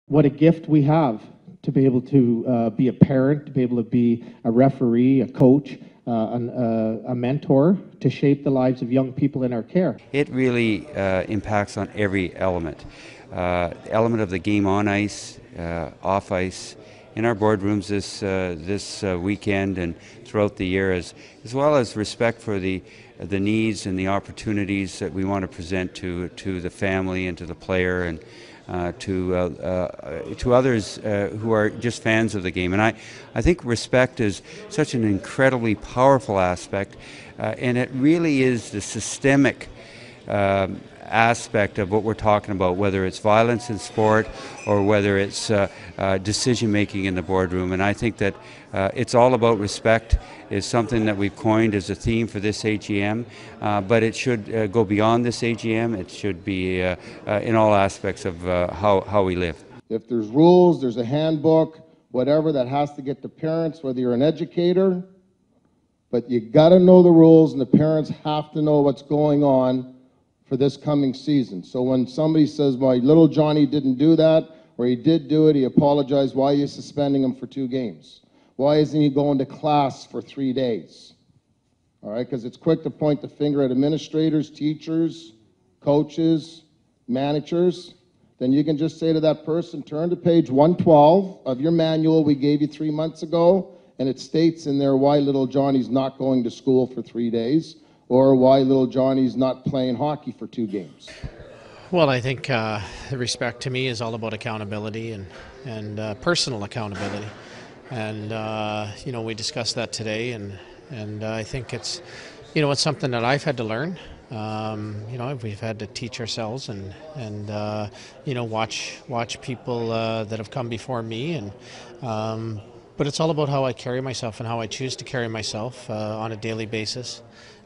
what a gift we have to be able to be a parent, to be able to be a referee, a coach, a mentor, to shape the lives of young people in our care. It really impacts on every element. Element of the game on ice, off ice, in our boardrooms this weekend and throughout the year, as well as respect for the needs and the opportunities that we want to present to the family and to the player and to others who are just fans of the game. And I think respect is such an incredibly powerful aspect, and it really is the systemic aspect of what we're talking about, whether it's violence in sport or whether it's decision making in the boardroom. And I think that it's all about respect is something that we've coined as a theme for this AGM, but it should go beyond this AGM. It should be in all aspects of how we live. If there's rules, there's a handbook, whatever that has to get to parents, whether you're an educator, but you got to know the rules, and the parents have to know what's going on for this coming season. So when somebody says, my little Johnny didn't do that, or he did do it, he apologized, why are you suspending him for 2 games? Why isn't he going to class for 3 days? All right, because it's quick to point the finger at administrators, teachers, coaches, managers. Then you can just say to that person, turn to page 112 of your manual we gave you 3 months ago, and it states in there why little Johnny's not going to school for 3 days, or why little Johnny's not playing hockey for 2 games. Well, I think respect to me is all about accountability and personal accountability. And, we discussed that today, and I think it's, it's something that I've had to learn. We've had to teach ourselves and watch people that have come before me. But it's all about how I carry myself and how I choose to carry myself on a daily basis.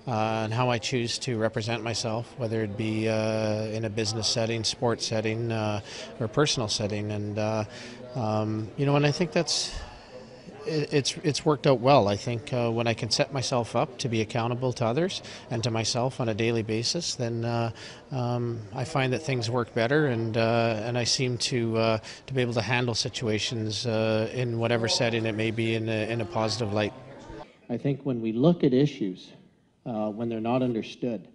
And how I choose to represent myself, whether it be in a business setting, sports setting, or personal setting. And and I think it's worked out well. I think when I can set myself up to be accountable to others and to myself on a daily basis, then I find that things work better, and I seem to be able to handle situations in whatever setting it may be in a positive light. I think when we look at issues, when they're not understood.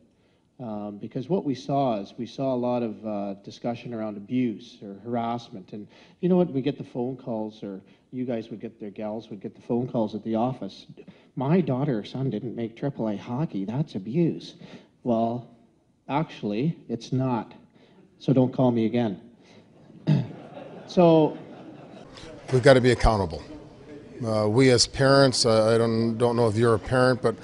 Because what we saw a lot of discussion around abuse or harassment. And you know what, we get the phone calls, or you guys would get, their gals would get the phone calls at the office. My daughter or son didn't make AAA hockey, that's abuse. Well, actually, it's not. So don't call me again. So we've got to be accountable. We as parents, I don't know if you're a parent, but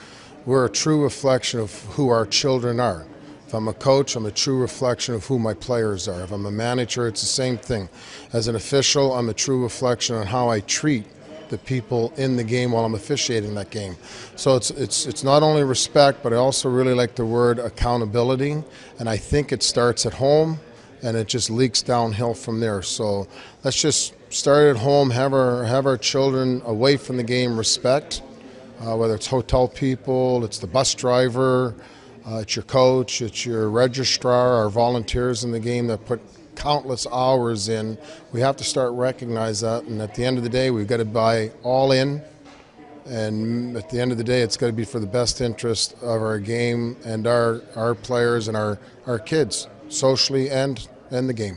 we're a true reflection of who our children are. If I'm a coach, I'm a true reflection of who my players are. If I'm a manager, it's the same thing. As an official, I'm a true reflection on how I treat the people in the game while I'm officiating that game. So it's not only respect, but I also really like the word accountability, and I think it starts at home and it just leaks downhill from there. So let's just start at home, have our children away from the game respect. Whether it's hotel people, it's the bus driver, it's your coach, it's your registrar, our volunteers in the game that put countless hours in. We have to start recognize that, and at the end of the day, we've got to buy all in, and at the end of the day, it's got to be for the best interest of our game and our players and our kids, socially and the game.